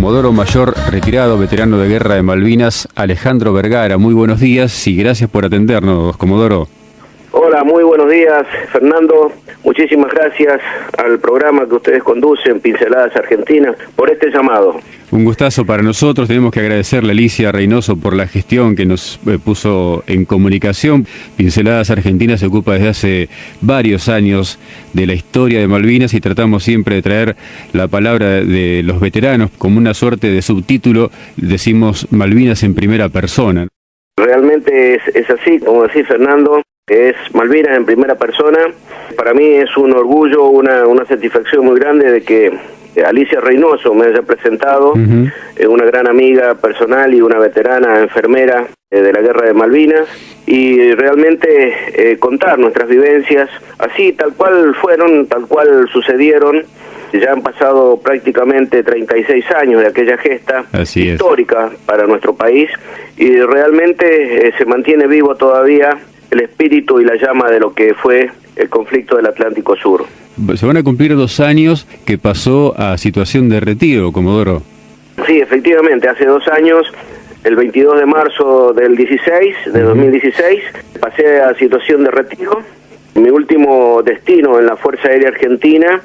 Comodoro Mayor retirado, veterano de guerra de Malvinas, Alejandro Vergara. Muy buenos días y gracias por atendernos, Comodoro. Hola, muy buenos días, Fernando. Muchísimas gracias al programa que ustedes conducen, Pinceladas Argentinas, por este llamado. Un gustazo para nosotros. Tenemos que agradecerle a Alicia Reynoso por la gestión que nos puso en comunicación. Pinceladas Argentinas se ocupa desde hace varios años de la historia de Malvinas y tratamos siempre de traer la palabra de los veteranos como una suerte de subtítulo. Decimos Malvinas en primera persona. Realmente es así, como decís, Fernando. Es Malvinas en primera persona. Para mí es un orgullo, una satisfacción muy grande de que Alicia Reynoso me haya presentado, una gran amiga personal y una veterana enfermera de la guerra de Malvinas, y realmente contar nuestras vivencias, así tal cual fueron, tal cual sucedieron. Ya han pasado prácticamente 36 años de aquella gesta histórica para nuestro país, y realmente se mantiene vivo todavía el espíritu y la llama de lo que fue el conflicto del Atlántico Sur. Se van a cumplir 2 años que pasó a situación de retiro, Comodoro. Sí, efectivamente, hace 2 años, el 22 de marzo del 2016, pasé a situación de retiro. Mi último destino en la Fuerza Aérea Argentina,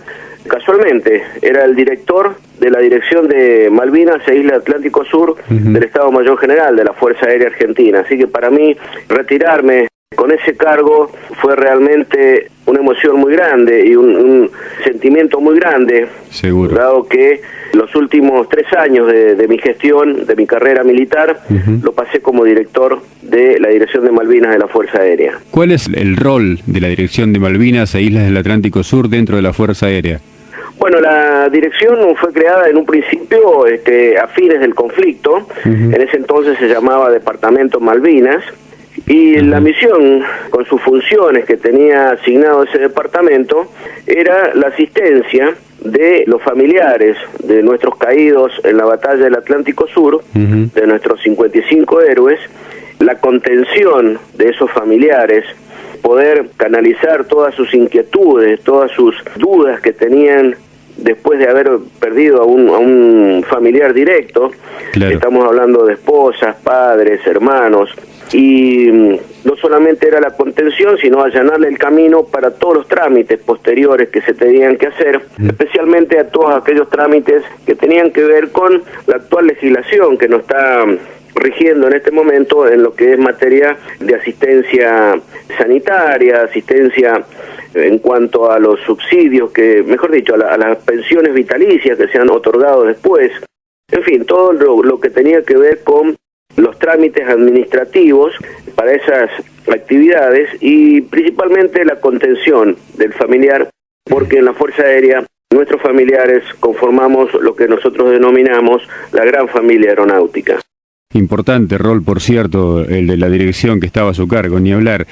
casualmente, era el director de la Dirección de Malvinas e Isla Atlántico Sur del Estado Mayor General de la Fuerza Aérea Argentina. Así que para mí, retirarme con ese cargo fue realmente una emoción muy grande y un sentimiento muy grande. Seguro. Dado que los últimos 3 años de mi gestión, de mi carrera militar, lo pasé como director de la Dirección de Malvinas de la Fuerza Aérea. ¿Cuál es el rol de la Dirección de Malvinas e Islas del Atlántico Sur dentro de la Fuerza Aérea? Bueno, la dirección fue creada en un principio a fines del conflicto. En ese entonces se llamaba Departamento Malvinas. Y la misión, con sus funciones que tenía asignado ese departamento, era la asistencia de los familiares de nuestros caídos en la batalla del Atlántico Sur, de nuestros 55 héroes, la contención de esos familiares, poder canalizar todas sus inquietudes, todas sus dudas que tenían después de haber perdido a un familiar directo. Claro. Estamos hablando de esposas, padres, hermanos. Y no solamente era la contención, sino allanarle el camino para todos los trámites posteriores que se tenían que hacer, especialmente a todos aquellos trámites que tenían que ver con la actual legislación que nos está rigiendo en este momento en lo que es materia de asistencia sanitaria, asistencia en cuanto a los subsidios, mejor dicho, a las pensiones vitalicias que se han otorgado después. En fin, todo lo que tenía que ver con los trámites administrativos para esas actividades y principalmente la contención del familiar, porque en la Fuerza Aérea nuestros familiares conformamos lo que nosotros denominamos la gran familia aeronáutica. Importante rol, por cierto, el de la dirección que estaba a su cargo, ni hablar.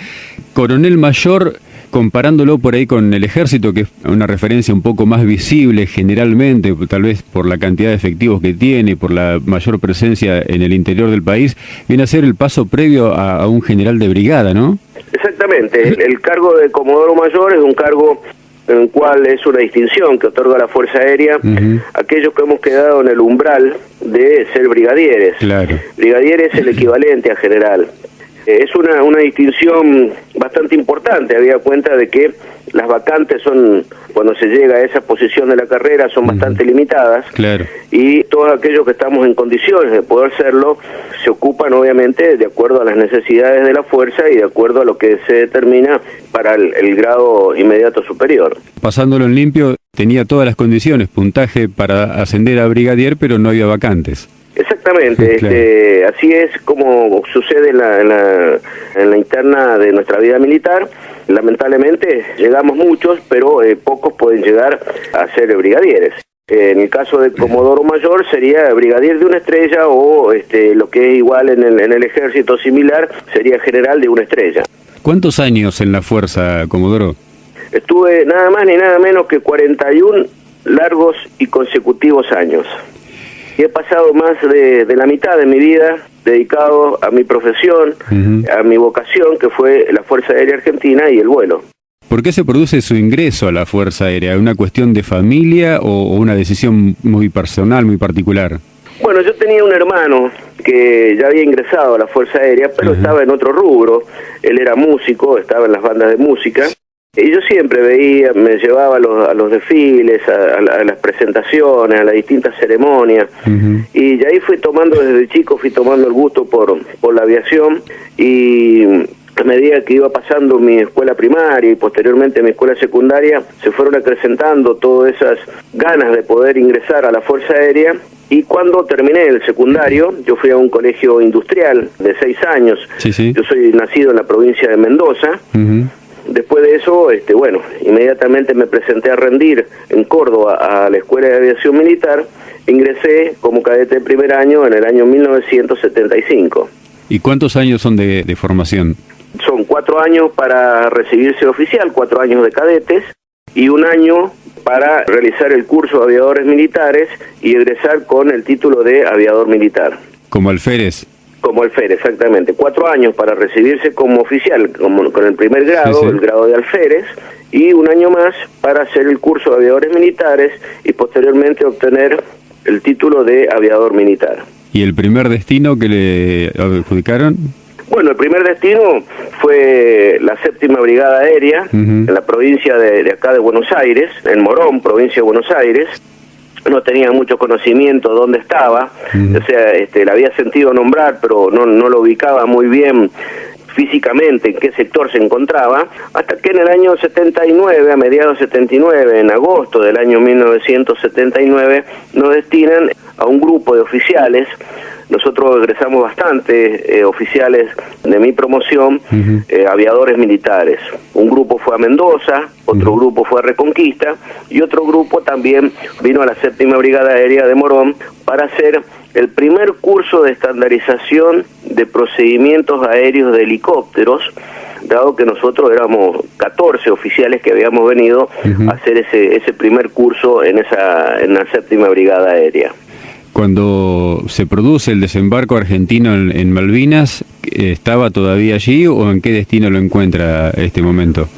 Coronel Mayor, comparándolo por ahí con el Ejército, que es una referencia un poco más visible generalmente, tal vez por la cantidad de efectivos que tiene, por la mayor presencia en el interior del país, viene a ser el paso previo a un general de brigada, ¿no? Exactamente. El cargo de Comodoro Mayor es un cargo en el cual es una distinción que otorga la Fuerza Aérea aquellos que hemos quedado en el umbral de ser brigadieres. Claro. Brigadier es el equivalente a general. Es una distinción bastante importante, habida cuenta de que las vacantes son, cuando se llega a esa posición de la carrera, son bastante limitadas. Claro. Y todos aquellos que estamos en condiciones de poder serlo, se ocupan obviamente de acuerdo a las necesidades de la fuerza y de acuerdo a lo que se determina para el grado inmediato superior. Pasándolo en limpio, tenía todas las condiciones, puntaje para ascender a brigadier, pero no había vacantes. Exactamente, claro. Así es como sucede en la interna de nuestra vida militar. Lamentablemente llegamos muchos, pero pocos pueden llegar a ser brigadieres. En el caso de Comodoro Mayor sería brigadier de una estrella o lo que es igual en el ejército similar sería general de una estrella. ¿Cuántos años en la fuerza, Comodoro? Estuve nada más ni nada menos que 41 largos y consecutivos años. Y he pasado más de la mitad de mi vida dedicado a mi profesión, a mi vocación, que fue la Fuerza Aérea Argentina y el vuelo. ¿Por qué se produce su ingreso a la Fuerza Aérea? ¿Una cuestión de familia o una decisión muy personal, muy particular? Bueno, yo tenía un hermano que ya había ingresado a la Fuerza Aérea, pero estaba en otro rubro. Él era músico, estaba en las bandas de música. Y yo siempre veía, me llevaba a los desfiles, a las presentaciones, a las distintas ceremonias. Y ahí desde chico fui tomando el gusto por la aviación. Y a medida que iba pasando mi escuela primaria y posteriormente mi escuela secundaria, se fueron acrecentando todas esas ganas de poder ingresar a la Fuerza Aérea. Y cuando terminé el secundario, yo fui a un colegio industrial de 6 años. Sí. Yo soy nacido en la provincia de Mendoza. Después de eso, inmediatamente me presenté a rendir en Córdoba a la Escuela de Aviación Militar. Ingresé como cadete de primer año en el año 1975. ¿Y cuántos años son de formación? Son 4 años para recibirse oficial, 4 años de cadetes y 1 año para realizar el curso de aviadores militares y egresar con el título de aviador militar. ¿Como alférez? Como alférez, exactamente. 4 años para recibirse como oficial, con el primer grado, el grado de alférez, y 1 año más para hacer el curso de aviadores militares y posteriormente obtener el título de aviador militar. ¿Y el primer destino que le adjudicaron? Bueno, el primer destino fue la 7ª Brigada Aérea, en la provincia de acá de Buenos Aires, en Morón, provincia de Buenos Aires. No tenía mucho conocimiento de dónde estaba, o sea, la había sentido nombrar, pero no lo ubicaba muy bien físicamente en qué sector se encontraba, hasta que en el año 79, a mediados 79, en agosto del año 1979, nos destinan a un grupo de oficiales. Nosotros egresamos bastante oficiales de mi promoción, aviadores militares. Un grupo fue a Mendoza, otro grupo fue a Reconquista y otro grupo también vino a la 7ª Brigada Aérea de Morón para hacer el primer curso de estandarización de procedimientos aéreos de helicópteros, dado que nosotros éramos 14 oficiales que habíamos venido a hacer ese primer curso en la 7ª Brigada Aérea. Cuando se produce el desembarco argentino en Malvinas, ¿estaba todavía allí o en qué destino lo encuentra este momento?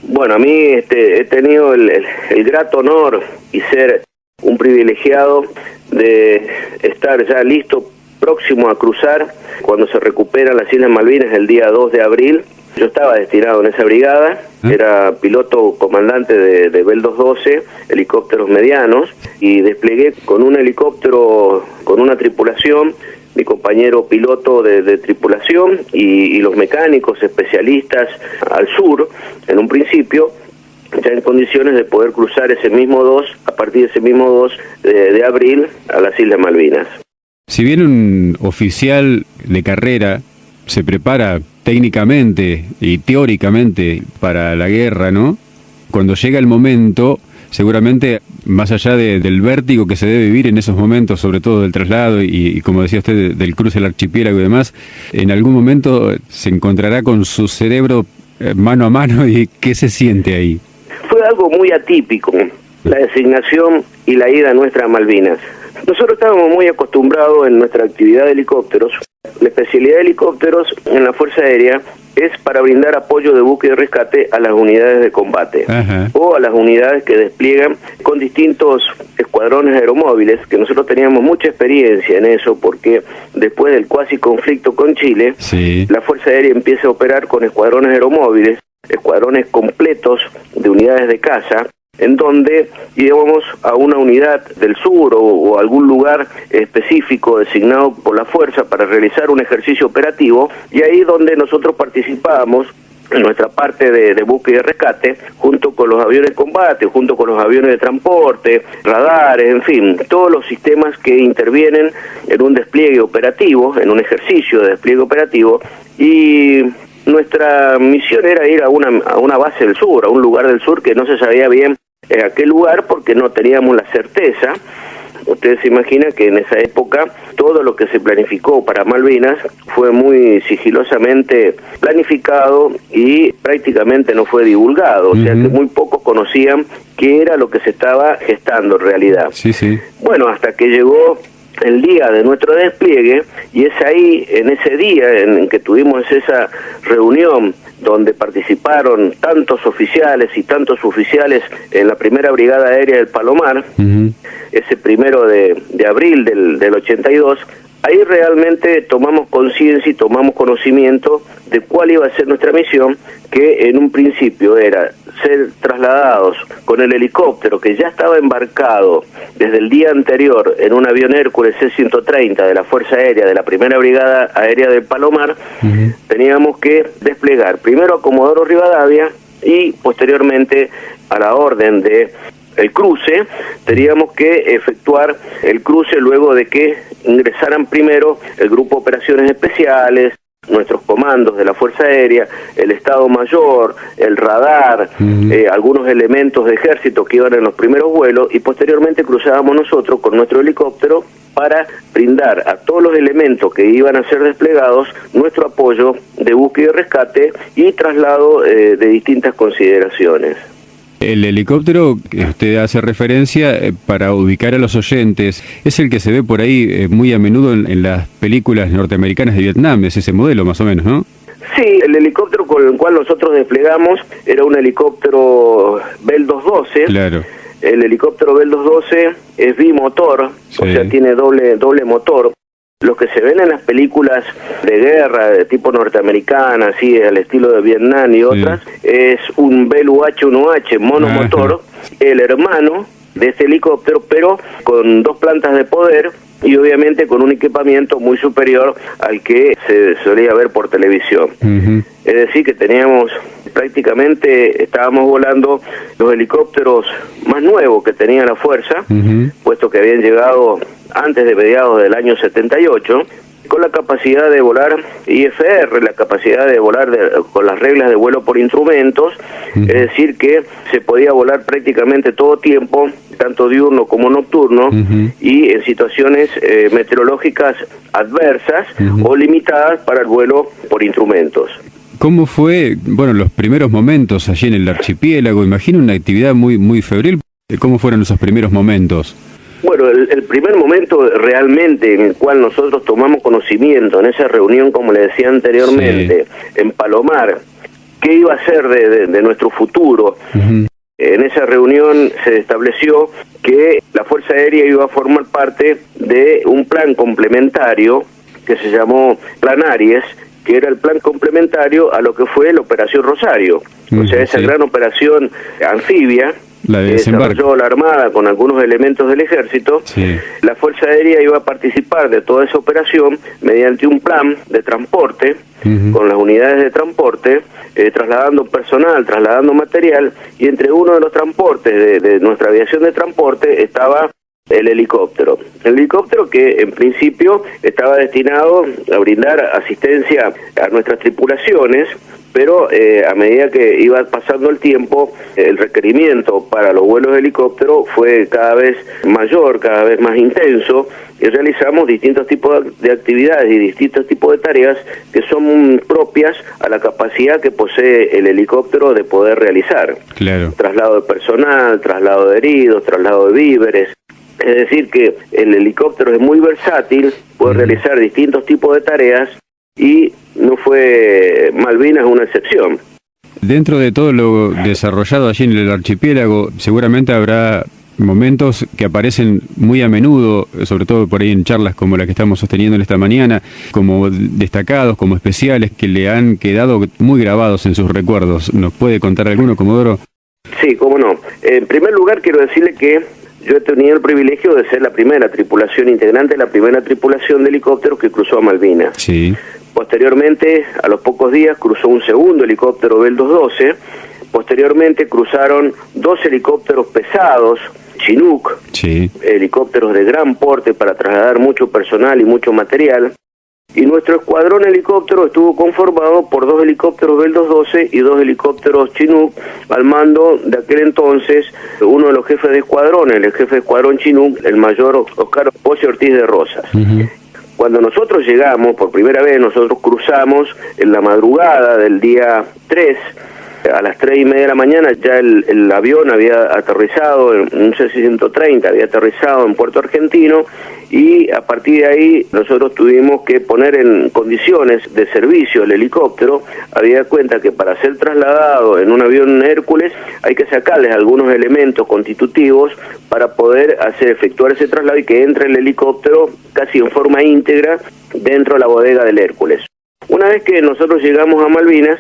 Bueno, a mí he tenido el grato honor y ser un privilegiado de estar ya listo, próximo a cruzar, cuando se recuperan las Islas Malvinas el día 2 de abril. Yo estaba destinado en esa brigada, era piloto comandante de Bell 212, helicópteros medianos, y desplegué con un helicóptero, con una tripulación, mi compañero piloto de tripulación y los mecánicos especialistas al sur, en un principio, ya en condiciones de poder cruzar ese mismo 2, a partir de ese mismo 2 de abril, a las Islas Malvinas. Si bien un oficial de carrera se prepara técnicamente y teóricamente para la guerra, ¿no? Cuando llega el momento, seguramente, más allá del vértigo que se debe vivir en esos momentos, sobre todo del traslado y como decía usted, del cruce del archipiélago y demás, en algún momento se encontrará con su cerebro mano a mano. ¿Y qué se siente ahí? Fue algo muy atípico, la designación y la ida nuestra a Malvinas. Nosotros estábamos muy acostumbrados en nuestra actividad de helicópteros. La especialidad de helicópteros en la Fuerza Aérea es para brindar apoyo de búsqueda y rescate a las unidades de combate o a las unidades que despliegan con distintos escuadrones aeromóviles, que nosotros teníamos mucha experiencia en eso, porque después del cuasi conflicto con Chile, la Fuerza Aérea empieza a operar con escuadrones aeromóviles, escuadrones completos de unidades de caza, en donde íbamos a una unidad del sur o algún lugar específico designado por la fuerza para realizar un ejercicio operativo, y ahí donde nosotros participábamos en nuestra parte de búsqueda y rescate, junto con los aviones de combate, junto con los aviones de transporte, radares, en fin, todos los sistemas que intervienen en un despliegue operativo, en un ejercicio de despliegue operativo, y nuestra misión era ir a una base del sur, a un lugar del sur que no se sabía bien a qué lugar, porque no teníamos la certeza. Ustedes se imaginan que en esa época todo lo que se planificó para Malvinas fue muy sigilosamente planificado y prácticamente no fue divulgado, o sea que muy pocos conocían qué era lo que se estaba gestando en realidad. Bueno, hasta que llegó el día de nuestro despliegue, y es ahí, en ese día en que tuvimos esa reunión donde participaron tantos oficiales y tantos suboficiales en la primera brigada aérea del Palomar, ese 1 de abril del 82, ahí realmente tomamos conciencia y tomamos conocimiento de cuál iba a ser nuestra misión, que en un principio era ser trasladados con el helicóptero que ya estaba embarcado desde el día anterior en un avión Hércules C-130 de la Fuerza Aérea de la Primera Brigada Aérea del Palomar. Teníamos que desplegar primero a Comodoro Rivadavia y posteriormente, a la orden de el cruce, teníamos que efectuar el cruce luego de que ingresaran primero el Grupo de Operaciones Especiales, nuestros comandos de la Fuerza Aérea, el Estado Mayor, el radar, algunos elementos de ejército que iban en los primeros vuelos, y posteriormente cruzábamos nosotros con nuestro helicóptero para brindar a todos los elementos que iban a ser desplegados nuestro apoyo de búsqueda y rescate y traslado de distintas consideraciones. El helicóptero que usted hace referencia, para ubicar a los oyentes, es el que se ve por ahí muy a menudo en las películas norteamericanas de Vietnam, es ese modelo más o menos, ¿no? Sí, el helicóptero con el cual nosotros desplegamos era un helicóptero Bell 212. Claro. El helicóptero Bell 212 es bimotor, sí. O sea, tiene doble motor. Los que se ven en las películas de guerra de tipo norteamericana, así al estilo de Vietnam y otras, es un Bell UH-1H monomotor, el hermano de este helicóptero, pero con 2 plantas de poder y obviamente con un equipamiento muy superior al que se solía ver por televisión. Es decir, que teníamos prácticamente, estábamos volando los helicópteros más nuevos que tenía la Fuerza, puesto que habían llegado antes de mediados del año 78, con la capacidad de volar IFR, la capacidad de volar con las reglas de vuelo por instrumentos, es decir, que se podía volar prácticamente todo tiempo, tanto diurno como nocturno, y en situaciones meteorológicas adversas o limitadas para el vuelo por instrumentos. ¿Cómo fue, los primeros momentos allí en el archipiélago? Imagino una actividad muy febril. ¿Cómo fueron esos primeros momentos? Bueno, el primer momento realmente en el cual nosotros tomamos conocimiento en esa reunión, como le decía anteriormente, en Palomar, qué iba a ser de nuestro futuro. En esa reunión se estableció que la Fuerza Aérea iba a formar parte de un plan complementario que se llamó Plan Aries, que era el plan complementario a lo que fue la Operación Rosario. O sea, esa gran operación anfibia que desarrolló la Armada con algunos elementos del Ejército. La Fuerza Aérea iba a participar de toda esa operación mediante un plan de transporte, con las unidades de transporte, trasladando personal, trasladando material, y entre uno de los transportes de nuestra aviación de transporte estaba el helicóptero. El helicóptero que en principio estaba destinado a brindar asistencia a nuestras tripulaciones, pero a medida que iba pasando el tiempo, el requerimiento para los vuelos de helicóptero fue cada vez mayor, cada vez más intenso, y realizamos distintos tipos de actividades y distintos tipos de tareas que son propias a la capacidad que posee el helicóptero de poder realizar. Claro. Traslado de personal, traslado de heridos, traslado de víveres. Es decir, que el helicóptero es muy versátil, puede realizar distintos tipos de tareas, y no fue Malvinas una excepción. Dentro de todo lo desarrollado allí en el archipiélago, seguramente habrá momentos que aparecen muy a menudo, sobre todo por ahí en charlas como la que estamos sosteniendo en esta mañana, como destacados, como especiales, que le han quedado muy grabados en sus recuerdos. ¿Nos puede contar alguno, Comodoro? Sí, cómo no. En primer lugar, quiero decirle que yo he tenido el privilegio de ser la primera tripulación integrante, la primera tripulación de helicópteros que cruzó a Malvinas. Sí. Posteriormente, a los pocos días, cruzó un segundo helicóptero Bell 212. Posteriormente cruzaron 2 helicópteros pesados, Chinook, helicópteros de gran porte para trasladar mucho personal y mucho material. Y nuestro escuadrón helicóptero estuvo conformado por 2 helicópteros Bell 212 y 2 helicópteros Chinook, al mando de aquel entonces uno de los jefes de escuadrón, el jefe de escuadrón Chinook, el mayor Oscar José Ortiz de Rosas. Cuando nosotros llegamos, por primera vez, nosotros cruzamos en la madrugada del día 3, a las 3:30 de la mañana, ya el avión había aterrizado, un C-130 había aterrizado en Puerto Argentino, y a partir de ahí nosotros tuvimos que poner en condiciones de servicio el helicóptero. Había cuenta que para ser trasladado en un avión Hércules hay que sacarles algunos elementos constitutivos para poder efectuar ese traslado y que entre el helicóptero casi en forma íntegra dentro de la bodega del Hércules. Una vez que nosotros llegamos a Malvinas,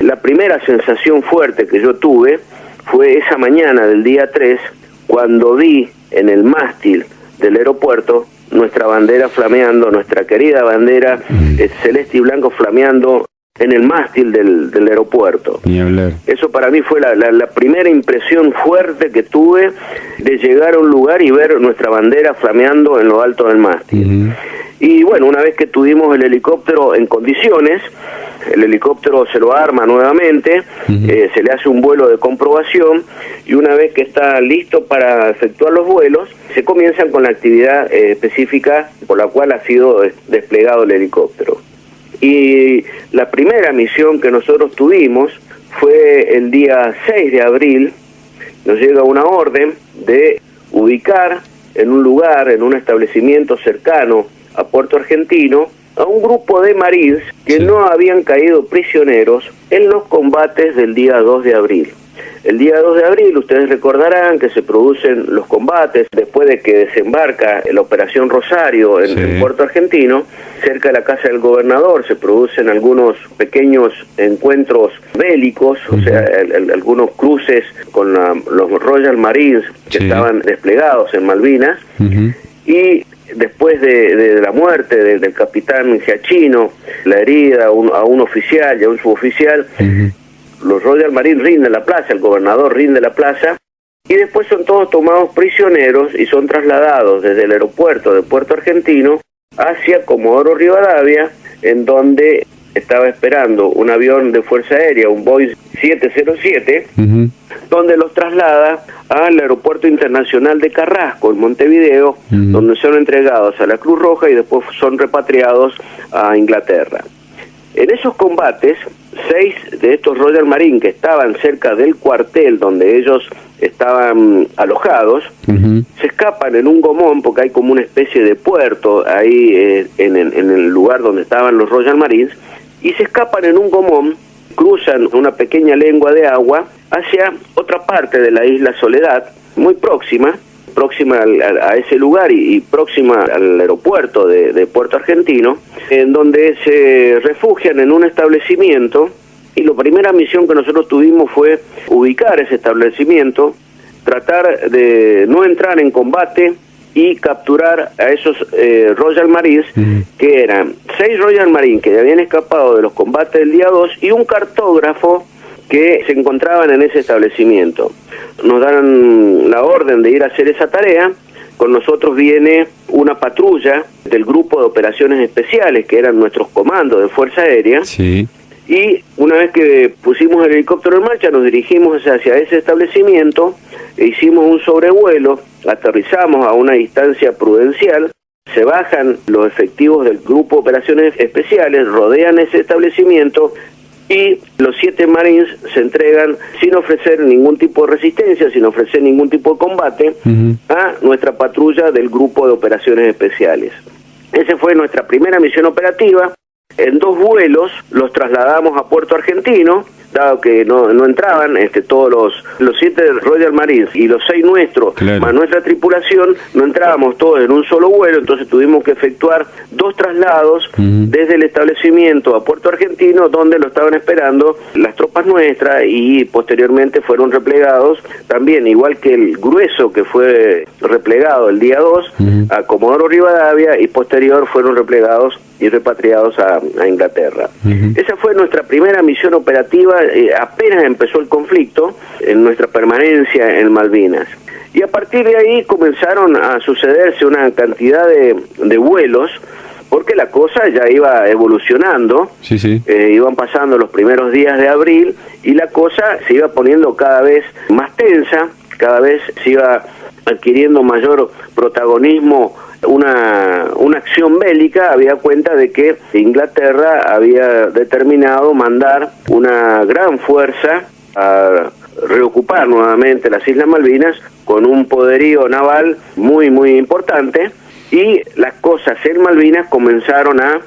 la primera sensación fuerte que yo tuve fue esa mañana del día 3, cuando vi en el mástil del aeropuerto nuestra bandera flameando, nuestra querida bandera celeste y blanco flameando en el mástil del aeropuerto. Ni hablar. Eso para mí fue la primera impresión fuerte que tuve de llegar a un lugar y ver nuestra bandera flameando en lo alto del mástil. Y bueno, una vez que tuvimos el helicóptero en condiciones, el helicóptero se lo arma nuevamente, se le hace un vuelo de comprobación, y una vez que está listo para efectuar los vuelos, se comienzan con la actividad específica por la cual ha sido desplegado el helicóptero. Y la primera misión que nosotros tuvimos fue el día 6 de abril, nos llega una orden de ubicar en un lugar, en un establecimiento cercano a Puerto Argentino, a un grupo de marines que no habían caído prisioneros en los combates del día 2 de abril. El día 2 de abril, ustedes recordarán que se producen los combates después de que desembarca la Operación Rosario en Puerto Argentino, cerca de la casa del gobernador. Se producen algunos pequeños encuentros bélicos, o sea, algunos cruces con los Royal Marines que estaban desplegados en Malvinas, y después de la muerte del capitán Giachino, la herida a un oficial y a un suboficial, los Royal Marines rinden la plaza, el gobernador rinde la plaza, y después son todos tomados prisioneros y son trasladados desde el aeropuerto de Puerto Argentino hacia Comodoro Rivadavia, en donde estaba esperando un avión de Fuerza Aérea, un Boeing 707, donde los traslada al Aeropuerto Internacional de Carrasco, en Montevideo, donde son entregados a la Cruz Roja y después son repatriados a Inglaterra. En esos combates, 6 de estos Royal Marine que estaban cerca del cuartel donde ellos estaban alojados, se escapan en un gomón, porque hay como una especie de puerto ahí en el lugar donde estaban los Royal Marines, y se escapan en un gomón, cruzan una pequeña lengua de agua hacia otra parte de la isla Soledad, muy próxima a ese lugar y próxima al aeropuerto de Puerto Argentino, en donde se refugian en un establecimiento. Y la primera misión que nosotros tuvimos fue ubicar ese establecimiento, tratar de no entrar en combate y capturar a esos Royal Marines, que eran 6 Royal Marines que habían escapado de los combates del día 2 y un cartógrafo que se encontraban en ese establecimiento. Nos dan la orden de ir a hacer esa tarea. Con nosotros viene una patrulla del grupo de operaciones especiales, que eran nuestros comandos de Fuerza Aérea, y una vez que pusimos el helicóptero en marcha, nos dirigimos hacia ese establecimiento, hicimos un sobrevuelo, aterrizamos a una distancia prudencial, se bajan los efectivos del grupo de operaciones especiales, rodean ese establecimiento, y los 7 Marines se entregan sin ofrecer ningún tipo de resistencia, sin ofrecer ningún tipo de combate, a nuestra patrulla del grupo de operaciones especiales. Esa fue nuestra primera misión operativa. En 2 vuelos los trasladamos a Puerto Argentino, dado que no entraban todos los 7 Royal Marines y los 6 nuestros, más nuestra tripulación, no entrábamos todos en un solo vuelo. Entonces tuvimos que efectuar 2 traslados desde el establecimiento a Puerto Argentino, donde lo estaban esperando las tropas nuestras, y posteriormente fueron replegados también, igual que el grueso que fue replegado el día 2 a Comodoro Rivadavia, y posterior fueron replegados y repatriados a Inglaterra. Esa fue nuestra primera misión operativa, apenas empezó el conflicto, en nuestra permanencia en Malvinas. Y a partir de ahí comenzaron a sucederse una cantidad de vuelos, porque la cosa ya iba evolucionando, iban pasando los primeros días de abril, y la cosa se iba poniendo cada vez más tensa, cada vez se iba adquiriendo mayor protagonismo una acción bélica. Había cuenta de que Inglaterra había determinado mandar una gran fuerza a reocupar nuevamente las Islas Malvinas, con un poderío naval muy muy importante, y las cosas en Malvinas comenzaron a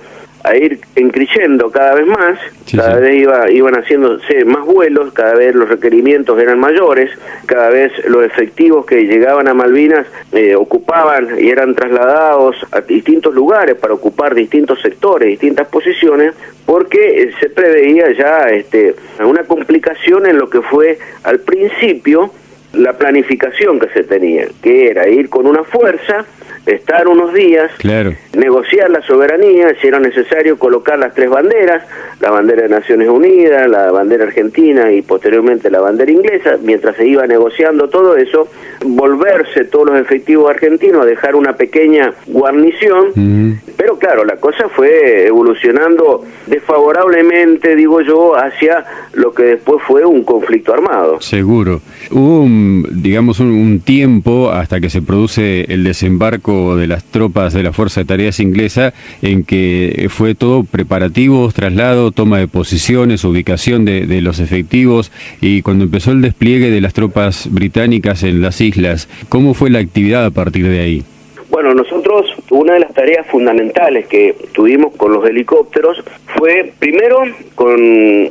ir creciendo cada vez más, cada vez iban haciéndose más vuelos, cada vez los requerimientos eran mayores, cada vez los efectivos que llegaban a Malvinas ocupaban y eran trasladados a distintos lugares para ocupar distintos sectores, distintas posiciones, porque se preveía ya una complicación en lo que fue al principio la planificación que se tenía, que era ir con una fuerza, estar unos días, negociar la soberanía, si era necesario colocar las 3 banderas, la bandera de Naciones Unidas, la bandera argentina y posteriormente la bandera inglesa, mientras se iba negociando todo eso, volverse todos los efectivos argentinos a dejar una pequeña guarnición, pero claro, la cosa fue evolucionando desfavorablemente, digo yo, hacia lo que después fue un conflicto armado. Seguro. Hubo, un tiempo hasta que se produce el desembarco de las tropas de la Fuerza de Tareas inglesa, en que fue todo preparativos, traslado, toma de posiciones, ubicación de los efectivos, y cuando empezó el despliegue de las tropas británicas en las islas, ¿cómo fue la actividad a partir de ahí? Bueno, nosotros, una de las tareas fundamentales que tuvimos con los helicópteros fue, primero, con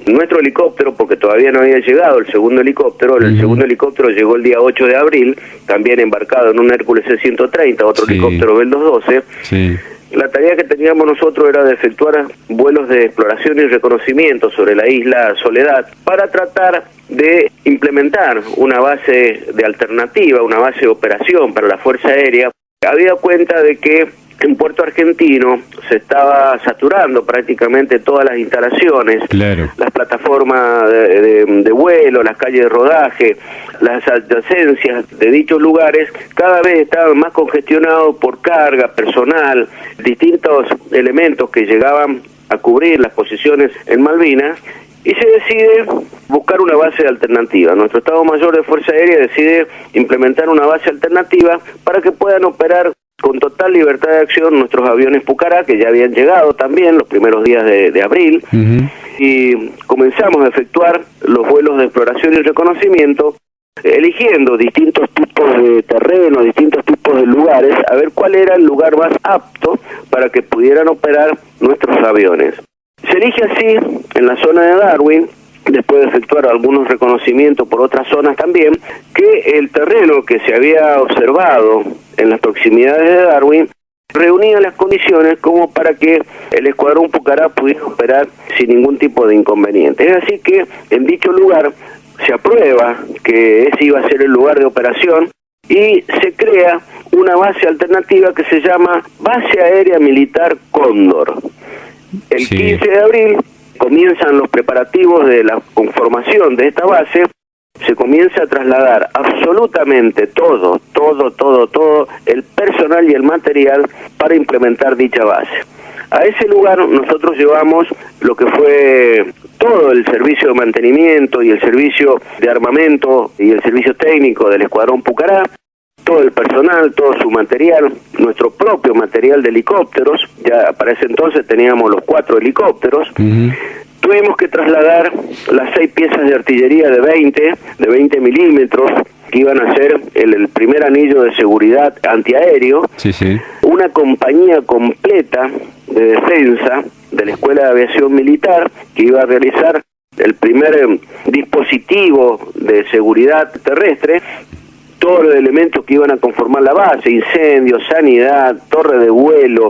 nuestro helicóptero, porque todavía no había llegado el segundo helicóptero. El segundo helicóptero llegó el día 8 de abril, también embarcado en un Hércules C-130, otro helicóptero Bell 212. La tarea que teníamos nosotros era de efectuar vuelos de exploración y reconocimiento sobre la isla Soledad para tratar de implementar una base de alternativa, una base de operación para la Fuerza Aérea. Había cuenta de que en Puerto Argentino se estaba saturando prácticamente todas las instalaciones, las plataformas de vuelo, las calles de rodaje, las adyacencias de dichos lugares, cada vez estaban más congestionados por carga, personal, distintos elementos que llegaban a cubrir las posiciones en Malvinas, y se decide buscar una base alternativa. Nuestro Estado Mayor de Fuerza Aérea decide implementar una base alternativa para que puedan operar con total libertad de acción nuestros aviones Pucará, que ya habían llegado también los primeros días de abril, y comenzamos a efectuar los vuelos de exploración y reconocimiento, eligiendo distintos tipos de terreno, distintos tipos de lugares, a ver cuál era el lugar más apto para que pudieran operar nuestros aviones. Se elige así en la zona de Darwin, después de efectuar algunos reconocimientos por otras zonas también, que el terreno que se había observado en las proximidades de Darwin reunía las condiciones como para que el escuadrón Pucará pudiera operar sin ningún tipo de inconveniente. Es así que en dicho lugar se aprueba que ese iba a ser el lugar de operación y se crea una base alternativa que se llama Base Aérea Militar Cóndor. El 15 de abril comienzan los preparativos de la conformación de esta base, se comienza a trasladar absolutamente todo el personal y el material para implementar dicha base. A ese lugar nosotros llevamos lo que fue todo el servicio de mantenimiento y el servicio de armamento y el servicio técnico del Escuadrón Pucará, todo el personal, todo su material, nuestro propio material de helicópteros. Ya para ese entonces teníamos los 4 helicópteros. Tuvimos que trasladar las 6 piezas de artillería de 20 milímetros, que iban a ser el primer anillo de seguridad antiaéreo, una compañía completa de defensa de la Escuela de Aviación Militar, que iba a realizar el primer dispositivo de seguridad terrestre, todos los elementos que iban a conformar la base, incendios, sanidad, torre de vuelo,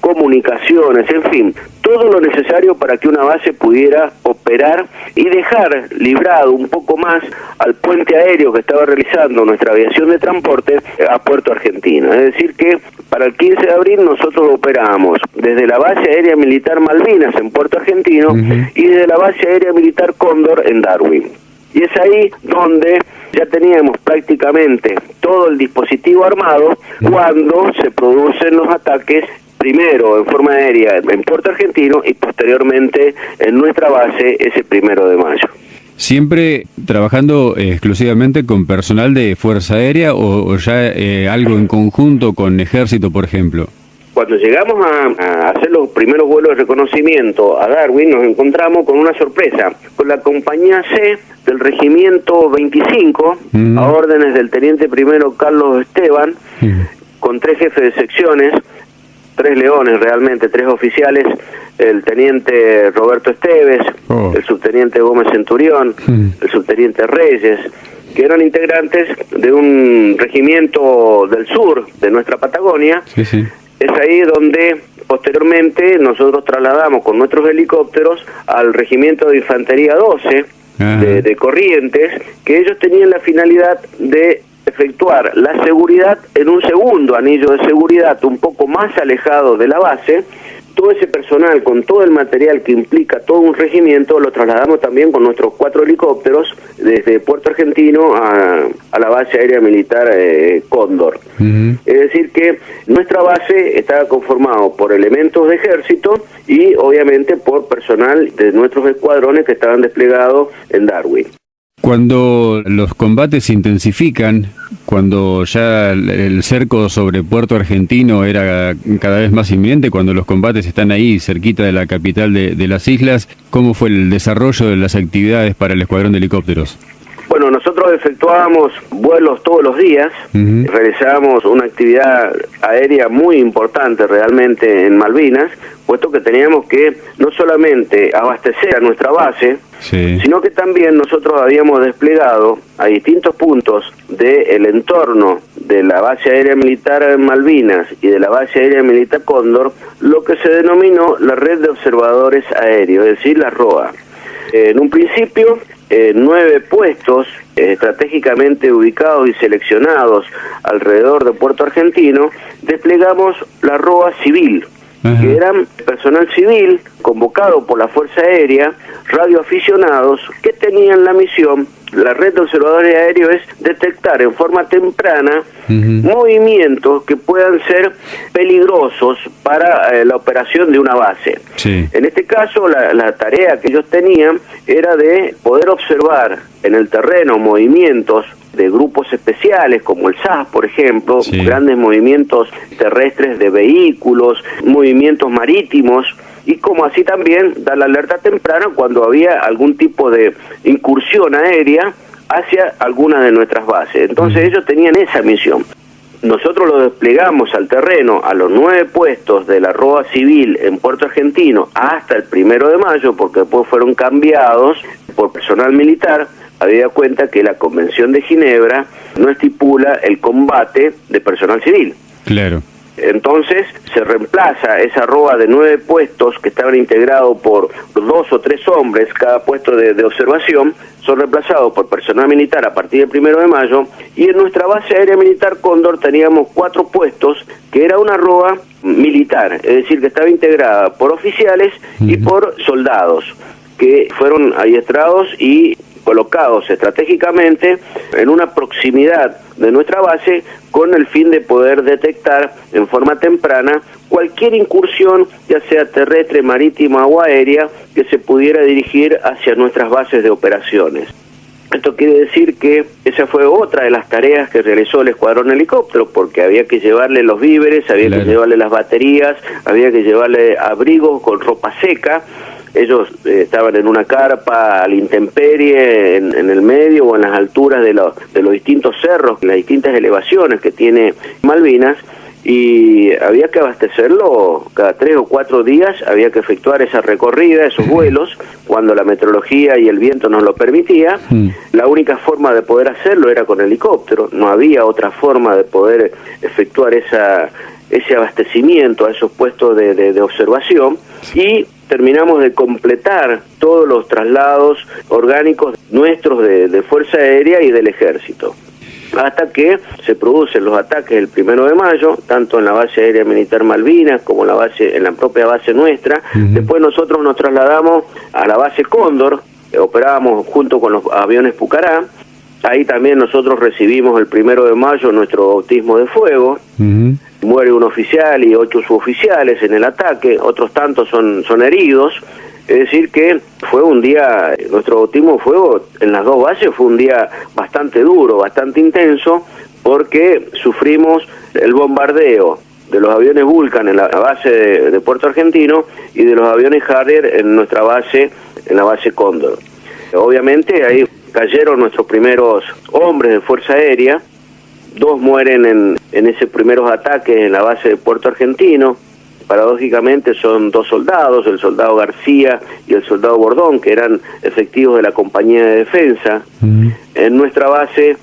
comunicaciones, en fin, todo lo necesario para que una base pudiera operar y dejar librado un poco más al puente aéreo que estaba realizando nuestra aviación de transporte a Puerto Argentino. Es decir que para el 15 de abril nosotros operamos desde la base aérea militar Malvinas en Puerto Argentino y desde la base aérea militar Cóndor en Darwin. Y es ahí donde ya teníamos prácticamente todo el dispositivo armado cuando se producen los ataques, primero en forma aérea en Puerto Argentino y posteriormente en nuestra base ese 1 de mayo. ¿Siempre trabajando exclusivamente con personal de Fuerza Aérea o ya algo en conjunto con Ejército, por ejemplo? Cuando llegamos a hacer los primeros vuelos de reconocimiento a Darwin, nos encontramos con una sorpresa, con la compañía C del Regimiento 25, a órdenes del Teniente Primero Carlos Esteban, con 3 jefes de secciones, 3 leones realmente, 3 oficiales, el teniente Roberto Esteves, el subteniente Gómez Centurión, el subteniente Reyes, que eran integrantes de un regimiento del sur de nuestra Patagonia. Sí, sí. Es ahí donde posteriormente nosotros trasladamos con nuestros helicópteros al regimiento de infantería 12 de Corrientes, que ellos tenían la finalidad de efectuar la seguridad en un segundo anillo de seguridad un poco más alejado de la base. Todo ese personal, con todo el material que implica todo un regimiento, lo trasladamos también con nuestros 4 helicópteros desde Puerto Argentino a la base aérea militar Cóndor. Es decir que nuestra base estaba conformada por elementos de ejército y obviamente por personal de nuestros escuadrones que estaban desplegados en Darwin. Cuando los combates se intensifican, cuando ya el cerco sobre Puerto Argentino era cada vez más inminente, cuando los combates están ahí cerquita de la capital de las islas, ¿cómo fue el desarrollo de las actividades para el escuadrón de helicópteros? Bueno, nosotros efectuábamos vuelos todos los días, realizábamos una actividad aérea muy importante realmente en Malvinas, puesto que teníamos que no solamente abastecer a nuestra base, sino que también nosotros habíamos desplegado a distintos puntos del entorno de la base aérea militar en Malvinas y de la base aérea militar Cóndor, lo que se denominó la red de observadores aéreos, es decir, la ROA. En un principio, 9 puestos estratégicamente ubicados y seleccionados alrededor de Puerto Argentino, desplegamos la ROA civil, que eran personal civil convocado por la Fuerza Aérea, radioaficionados, que tenían la misión. La red de observadores aéreos es detectar en forma temprana movimientos que puedan ser peligrosos para la operación de una base. En este caso, la tarea que ellos tenían era de poder observar en el terreno movimientos de grupos especiales, como el SAS, por ejemplo, grandes movimientos terrestres de vehículos, movimientos marítimos, y como así también dar la alerta temprana cuando había algún tipo de incursión aérea hacia alguna de nuestras bases. Entonces ellos tenían esa misión. Nosotros lo desplegamos al terreno a los 9 puestos de la ROA civil en Puerto Argentino hasta el 1 de mayo, porque después fueron cambiados por personal militar. Habida cuenta que la Convención de Ginebra no estipula el combate de personal civil. Claro. Entonces se reemplaza esa ROA de 9 puestos que estaban integrados por 2 o 3 hombres, cada puesto de observación, son reemplazados por personal militar a partir del 1 de mayo, y en nuestra base aérea militar Cóndor teníamos 4 puestos, que era una ROA militar, es decir, que estaba integrada por oficiales y por soldados, que fueron adiestrados y colocados estratégicamente en una proximidad de nuestra base con el fin de poder detectar en forma temprana cualquier incursión, ya sea terrestre, marítima o aérea, que se pudiera dirigir hacia nuestras bases de operaciones. Esto quiere decir que esa fue otra de las tareas que realizó el escuadrón helicóptero, porque había que llevarle los víveres, había que llevarle las baterías, había que llevarle abrigos con ropa seca. Ellos estaban en una carpa a la intemperie, en el medio o en las alturas de los distintos cerros, las distintas elevaciones que tiene Malvinas, y había que abastecerlo cada 3 o 4 días, había que efectuar esa recorrida, esos vuelos, cuando la meteorología y el viento nos lo permitía. La única forma de poder hacerlo era con helicóptero, no había otra forma de poder efectuar ese abastecimiento a esos puestos de observación, y terminamos de completar todos los traslados orgánicos nuestros de Fuerza Aérea y del Ejército, hasta que se producen los ataques el 1 de mayo, tanto en la base aérea militar Malvinas como en la propia base nuestra. Después nosotros nos trasladamos a la base Cóndor, operábamos junto con los aviones Pucará. Ahí también nosotros recibimos el 1 de mayo nuestro bautismo de fuego. Muere un oficial y 8 suboficiales en el ataque, otros tantos son heridos. Es decir que fue un día, nuestro bautismo de fuego en las 2 bases fue un día bastante duro, bastante intenso, porque sufrimos el bombardeo de los aviones Vulcan en la base de Puerto Argentino y de los aviones Harrier en nuestra base, en la base Cóndor. Obviamente ahí cayeron nuestros primeros hombres de Fuerza Aérea, 2 mueren en esos primeros ataques en la base de Puerto Argentino. Paradójicamente son 2 soldados, el soldado García y el soldado Bordón, que eran efectivos de la compañía de defensa. En nuestra base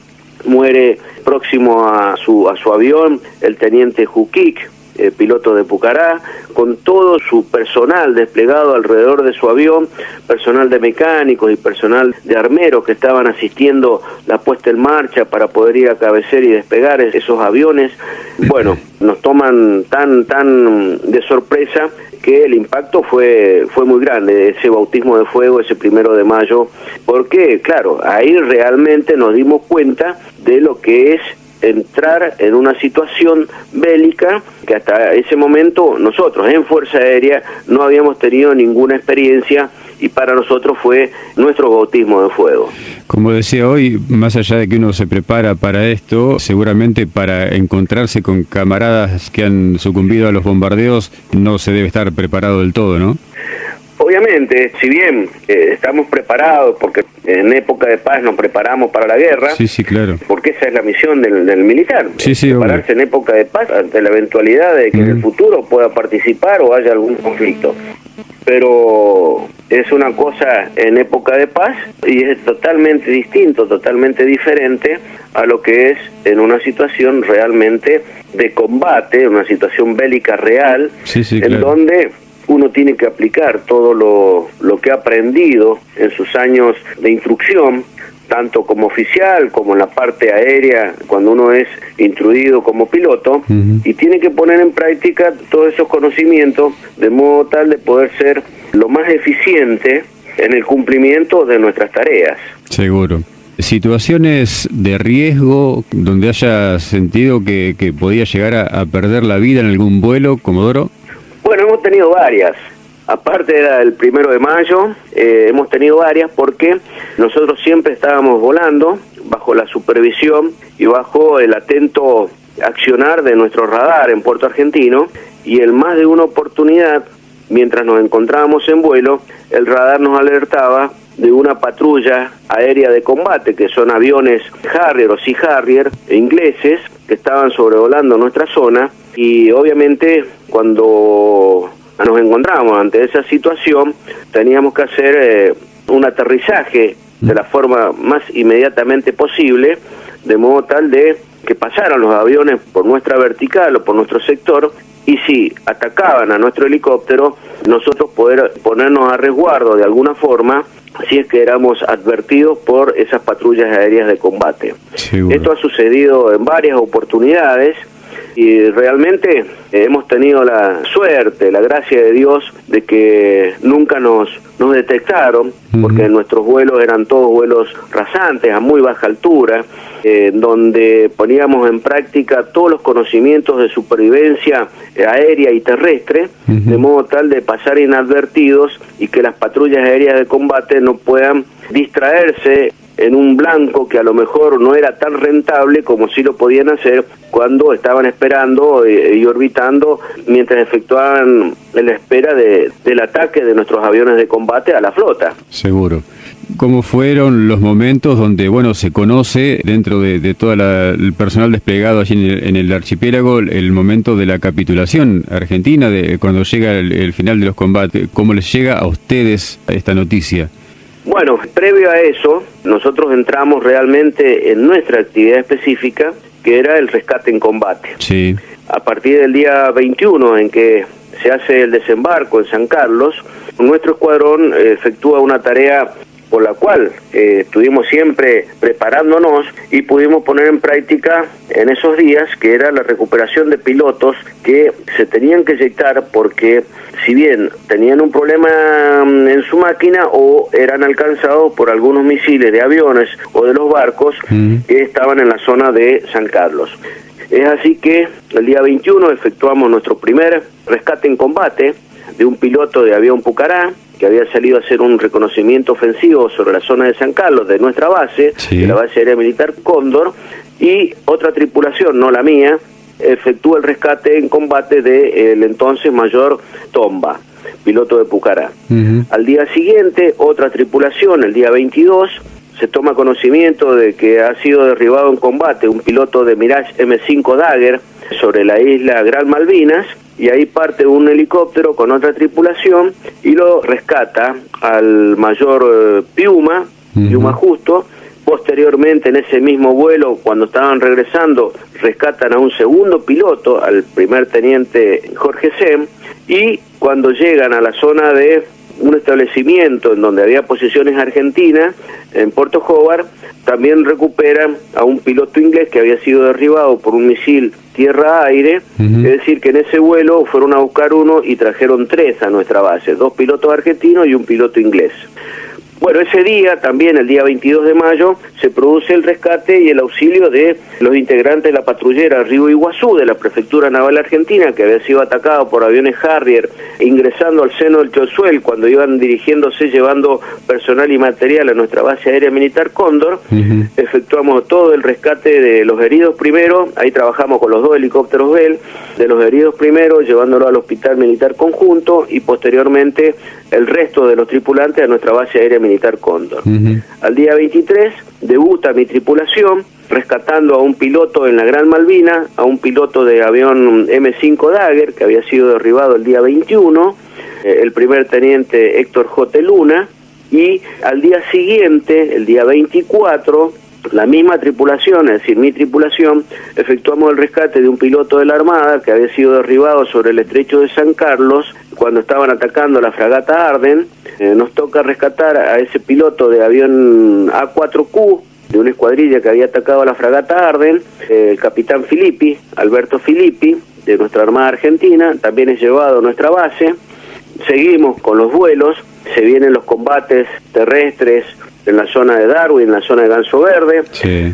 muere próximo a su avión el teniente Juquic, piloto de Pucará, con todo su personal desplegado alrededor de su avión, personal de mecánicos y personal de armeros que estaban asistiendo la puesta en marcha para poder ir a cabecear y despegar esos aviones. Bueno, nos toman tan de sorpresa que el impacto fue muy grande, ese bautismo de fuego, ese 1 de mayo, porque, claro, ahí realmente nos dimos cuenta de lo que es entrar en una situación bélica que hasta ese momento nosotros en Fuerza Aérea no habíamos tenido ninguna experiencia, y para nosotros fue nuestro bautismo de fuego. Como decía hoy, más allá de que uno se prepara para esto, seguramente para encontrarse con camaradas que han sucumbido a los bombardeos no se debe estar preparado del todo, ¿no? Obviamente, si bien estamos preparados, porque en época de paz nos preparamos para la guerra, sí, claro, porque esa es la misión del militar, prepararse obvio. En época de paz ante la eventualidad de que en el futuro pueda participar o haya algún conflicto. Pero es una cosa en época de paz y es totalmente distinto, totalmente diferente a lo que es en una situación realmente de combate, una situación bélica real, en donde uno tiene que aplicar todo lo que ha aprendido en sus años de instrucción, tanto como oficial como en la parte aérea, cuando uno es instruido como piloto, y tiene que poner en práctica todos esos conocimientos de modo tal de poder ser lo más eficiente en el cumplimiento de nuestras tareas. Seguro. ¿Situaciones de riesgo donde haya sentido que podía llegar a perder la vida en algún vuelo, Comodoro? Bueno, hemos tenido varias. Aparte era el 1 de mayo, hemos tenido varias porque nosotros siempre estábamos volando bajo la supervisión y bajo el atento accionar de nuestro radar en Puerto Argentino, y en más de una oportunidad, mientras nos encontrábamos en vuelo, el radar nos alertaba de una patrulla aérea de combate, que son aviones Harrier o Sea Harrier ingleses, que estaban sobrevolando nuestra zona, y obviamente cuando nos encontramos ante esa situación teníamos que hacer un aterrizaje de la forma más inmediatamente posible, de modo tal de que pasaran los aviones por nuestra vertical o por nuestro sector, y si atacaban a nuestro helicóptero, nosotros poder ponernos a resguardo de alguna forma si es que éramos advertidos por esas patrullas aéreas de combate. Seguro. Esto ha sucedido en varias oportunidades y realmente hemos tenido la suerte, la gracia de Dios de que nunca nos detectaron, porque nuestros vuelos eran todos vuelos rasantes a muy baja altura, donde poníamos en práctica todos los conocimientos de supervivencia aérea y terrestre, de modo tal de pasar inadvertidos y que las patrullas aéreas de combate no puedan distraerse en un blanco que a lo mejor no era tan rentable como sí lo podían hacer cuando estaban esperando y orbitando mientras efectuaban la espera del ataque de nuestros aviones de combate a la flota. Seguro. ¿Cómo fueron los momentos donde, bueno, se conoce dentro de todo el personal desplegado allí en el archipiélago el momento de la capitulación argentina, de cuando llega el final de los combates? ¿Cómo les llega a ustedes esta noticia? Bueno, previo a eso, nosotros entramos realmente en nuestra actividad específica, que era el rescate en combate. Sí. A partir del día 21, en que se hace el desembarco en San Carlos, nuestro escuadrón efectúa una tarea por la cual estuvimos siempre preparándonos y pudimos poner en práctica en esos días, que era la recuperación de pilotos que se tenían que eyectar porque si bien tenían un problema en su máquina o eran alcanzados por algunos misiles de aviones o de los barcos que estaban en la zona de San Carlos. Es así que el día 21 efectuamos nuestro primer rescate en combate de un piloto de avión Pucará, que había salido a hacer un reconocimiento ofensivo sobre la zona de San Carlos, de nuestra base, de la base aérea militar Cóndor, y otra tripulación, no la mía, efectúa el rescate en combate del entonces mayor Tomba, piloto de Pucará. Al día siguiente, otra tripulación, el día 22, se toma conocimiento de que ha sido derribado en combate un piloto de Mirage M5 Dagger sobre la isla Gran Malvinas, y ahí parte un helicóptero con otra tripulación y lo rescata al mayor Piuma Justo. Posteriormente, en ese mismo vuelo, cuando estaban regresando, rescatan a un segundo piloto, al primer teniente Jorge Sem, y cuando llegan a la zona de un establecimiento en donde había posiciones argentinas, en Puerto Hobart, también recuperan a un piloto inglés que había sido derribado por un misil tierra-aire, es decir, que en ese vuelo fueron a buscar uno y trajeron 3 a nuestra base, 2 pilotos argentinos y un piloto inglés. Bueno, ese día, también el día 22 de mayo, se produce el rescate y el auxilio de los integrantes de la patrullera Río Iguazú, de la Prefectura Naval Argentina, que había sido atacado por aviones Harrier, ingresando al seno del Chosuel cuando iban dirigiéndose, llevando personal y material a nuestra base aérea militar Cóndor. Efectuamos todo el rescate de los heridos primero, ahí trabajamos con los 2 helicópteros Bell, de los heridos primero, llevándolo al Hospital Militar Conjunto, y posteriormente el resto de los tripulantes a nuestra base aérea militar Cóndor. Al día 23 debuta mi tripulación rescatando a un piloto en la Gran Malvina, a un piloto de avión M5 Dagger que había sido derribado el día 21, el primer teniente Héctor J. Luna, y al día siguiente, el día 24, la misma tripulación, es decir, mi tripulación, efectuamos el rescate de un piloto de la Armada que había sido derribado sobre el estrecho de San Carlos cuando estaban atacando la fragata Arden. Nos toca rescatar a ese piloto de avión A4Q, de una escuadrilla que había atacado a la fragata Arden, el capitán Filippi, Alberto Filippi, de nuestra Armada Argentina, también es llevado a nuestra base. Seguimos con los vuelos, se vienen los combates terrestres en la zona de Darwin, en la zona de Ganso Verde,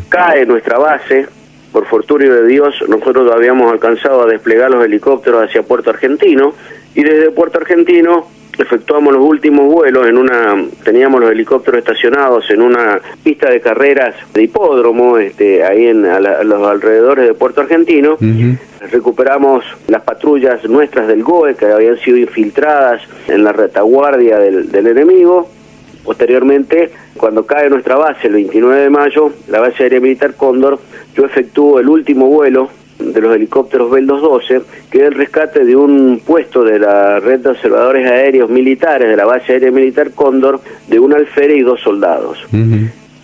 cae nuestra base. Por fortuna de Dios, nosotros habíamos alcanzado a desplegar los helicópteros hacia Puerto Argentino, y desde Puerto Argentino efectuamos los últimos vuelos teníamos los helicópteros estacionados en una pista de carreras de hipódromo, ahí a los alrededores de Puerto Argentino. Recuperamos las patrullas nuestras del GOE que habían sido infiltradas en la retaguardia del enemigo. Posteriormente, cuando cae nuestra base el 29 de mayo, la base aérea militar Cóndor, yo efectúo el último vuelo de los helicópteros Bell 212, que es el rescate de un puesto de la red de observadores aéreos militares de la base aérea militar Cóndor, de un alférez y 2 soldados.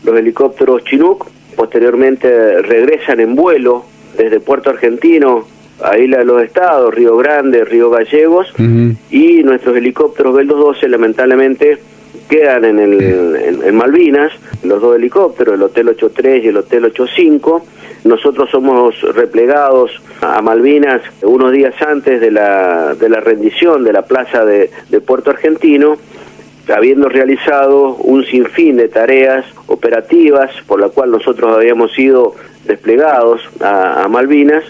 Los helicópteros Chinook posteriormente regresan en vuelo desde Puerto Argentino a Isla de los Estados, Río Grande, Río Gallegos, y nuestros helicópteros Bell 212 lamentablemente quedan en Malvinas, los 2 helicópteros, el Hotel 83 y el Hotel 85. Nosotros somos replegados a Malvinas unos días antes de la rendición de la plaza de Puerto Argentino, habiendo realizado un sinfín de tareas operativas por la cual nosotros habíamos sido desplegados a Malvinas,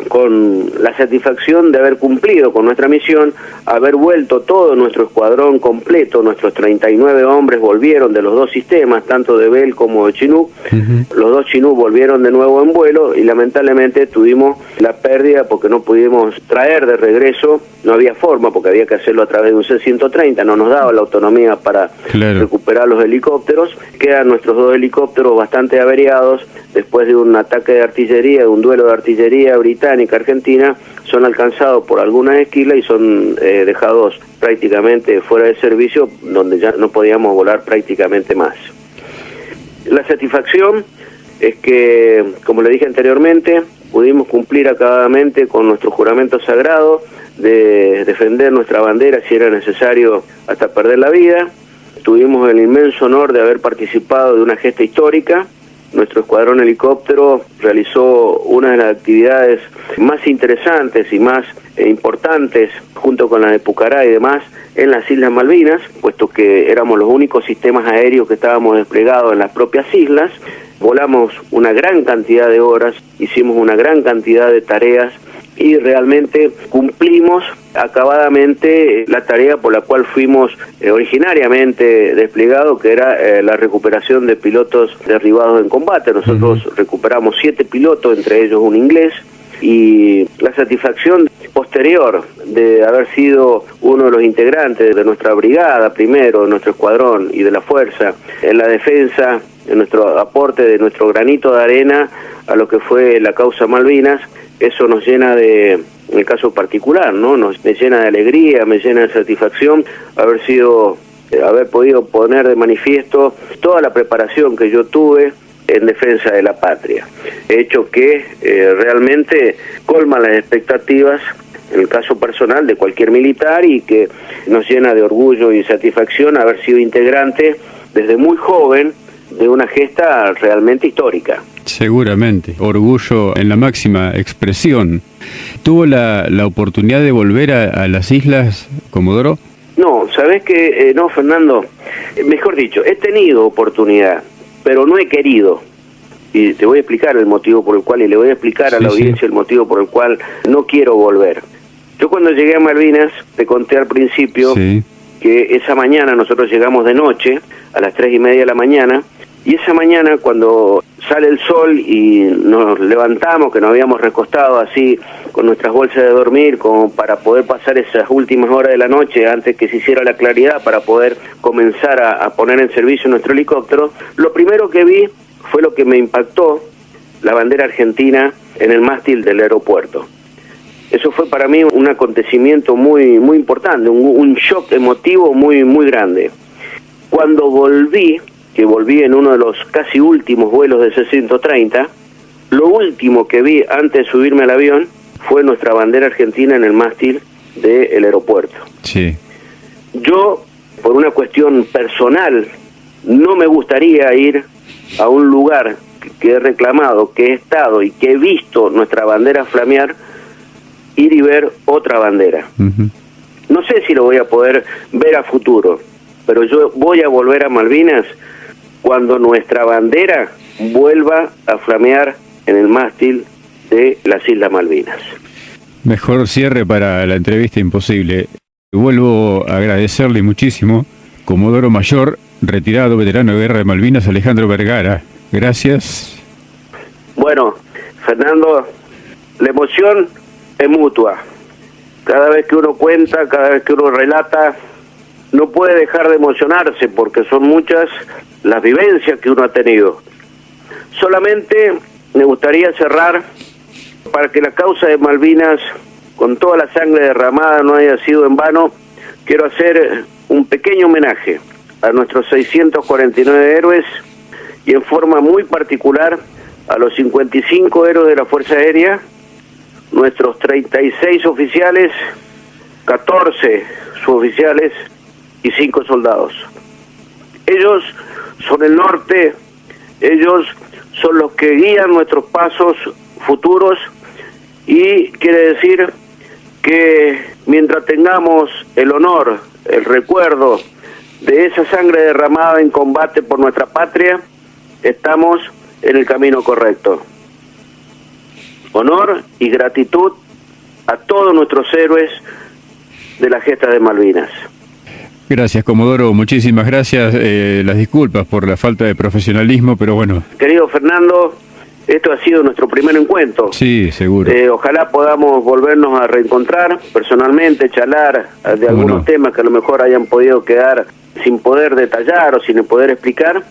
con la satisfacción de haber cumplido con nuestra misión, haber vuelto todo nuestro escuadrón completo, nuestros 39 hombres volvieron de los 2 sistemas, tanto de Bell como de Chinook. Los 2 Chinook volvieron de nuevo en vuelo y lamentablemente tuvimos la pérdida porque no pudimos traer de regreso, no había forma porque había que hacerlo a través de un C-130, no nos daba la autonomía para recuperar los helicópteros. Quedan nuestros 2 helicópteros bastante averiados después de un ataque de artillería, de un duelo de artillería británica argentina, son alcanzados por algunas esquilas y son dejados prácticamente fuera de servicio, donde ya no podíamos volar prácticamente más. La satisfacción es que, como le dije anteriormente, pudimos cumplir acabadamente con nuestro juramento sagrado de defender nuestra bandera si era necesario hasta perder la vida. Tuvimos el inmenso honor de haber participado de una gesta histórica. Nuestro escuadrón helicóptero realizó una de las actividades más interesantes y más importantes, junto con la de Pucará y demás, en las Islas Malvinas, puesto que éramos los únicos sistemas aéreos que estábamos desplegados en las propias islas. Volamos una gran cantidad de horas, hicimos una gran cantidad de tareas y realmente cumplimos acabadamente la tarea por la cual fuimos originariamente desplegados, que era la recuperación de pilotos derribados en combate. Nosotros recuperamos 7 pilotos, entre ellos un inglés, y la satisfacción posterior de haber sido uno de los integrantes de nuestra brigada, primero, de nuestro escuadrón y de la fuerza, en la defensa, en nuestro aporte de nuestro granito de arena a lo que fue la causa Malvinas. Eso nos llena de, en el caso particular, ¿no? Me llena de alegría, me llena de satisfacción haber podido poner de manifiesto toda la preparación que yo tuve en defensa de la patria, hecho que realmente colma las expectativas en el caso personal de cualquier militar y que nos llena de orgullo y satisfacción haber sido integrante desde muy joven de una gesta realmente histórica. Seguramente, orgullo en la máxima expresión. ¿Tuvo la oportunidad de volver a las islas, Comodoro? No, ¿sabés qué? No, Fernando, mejor dicho, he tenido oportunidad, pero no he querido. Y te voy a explicar el motivo por el cual, y le voy a explicar a la audiencia el motivo por el cual no quiero volver. Yo cuando llegué a Malvinas, te conté al principio que esa mañana nosotros llegamos de noche, a las 3:30 de la mañana, y esa mañana cuando sale el sol y nos levantamos, que nos habíamos recostado así con nuestras bolsas de dormir como para poder pasar esas últimas horas de la noche antes que se hiciera la claridad para poder comenzar a poner en servicio nuestro helicóptero, lo primero que vi fue lo que me impactó, la bandera argentina en el mástil del aeropuerto. Eso fue para mí un acontecimiento muy muy importante, un shock emotivo muy muy grande. Cuando volví en uno de los casi últimos vuelos de C-130, lo último que vi antes de subirme al avión fue nuestra bandera argentina en el mástil del aeropuerto. Sí. Yo, por una cuestión personal, no me gustaría ir a un lugar que he reclamado, que he estado y que he visto nuestra bandera flamear, ir y ver otra bandera. No sé si lo voy a poder ver a futuro, pero yo voy a volver a Malvinas cuando nuestra bandera vuelva a flamear en el mástil de las Islas Malvinas. Mejor cierre para la entrevista imposible. Vuelvo a agradecerle muchísimo, Comodoro Mayor, retirado, veterano de Guerra de Malvinas, Alejandro Vergara. Gracias. Bueno, Fernando, la emoción es mutua. Cada vez que uno cuenta, cada vez que uno relata, no puede dejar de emocionarse porque son muchas las vivencias que uno ha tenido. Solamente me gustaría cerrar para que la causa de Malvinas, con toda la sangre derramada, no haya sido en vano. Quiero hacer un pequeño homenaje a nuestros 649 héroes y en forma muy particular a los 55 héroes de la Fuerza Aérea, nuestros 36 oficiales, 14 suboficiales y 5 soldados. Ellos son el norte, ellos son los que guían nuestros pasos futuros y quiere decir que mientras tengamos el honor, el recuerdo de esa sangre derramada en combate por nuestra patria, estamos en el camino correcto. Honor y gratitud a todos nuestros héroes de la gesta de Malvinas. Gracias, Comodoro, muchísimas gracias. Las disculpas por la falta de profesionalismo, pero bueno. Querido Fernando, esto ha sido nuestro primer encuentro. Sí, seguro. Ojalá podamos volvernos a reencontrar personalmente, charlar de algunos temas que a lo mejor hayan podido quedar sin poder detallar o sin poder explicar.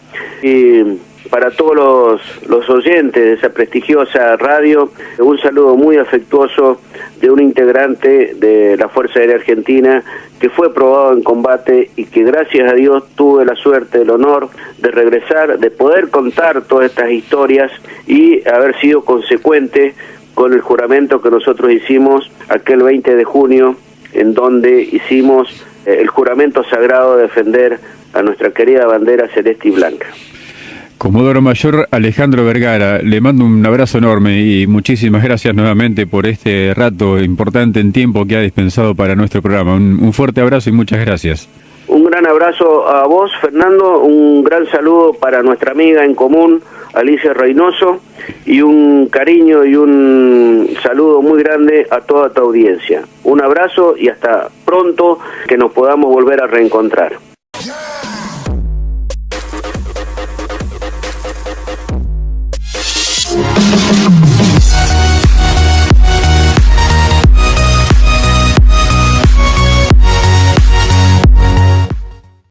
Y para todos los oyentes de esa prestigiosa radio, un saludo muy afectuoso de un integrante de la Fuerza Aérea Argentina que fue probado en combate y que gracias a Dios tuve la suerte, el honor de regresar, de poder contar todas estas historias y haber sido consecuente con el juramento que nosotros hicimos aquel 20 de junio, en donde hicimos el juramento sagrado de defender a nuestra querida bandera celeste y blanca. Comodoro Mayor Alejandro Vergara, le mando un abrazo enorme y muchísimas gracias nuevamente por este rato importante en tiempo que ha dispensado para nuestro programa. Un fuerte abrazo y muchas gracias. Un gran abrazo a vos, Fernando, un gran saludo para nuestra amiga en común, Alicia Reynoso, y un cariño y un saludo muy grande a toda tu audiencia. Un abrazo y hasta pronto, que nos podamos volver a reencontrar.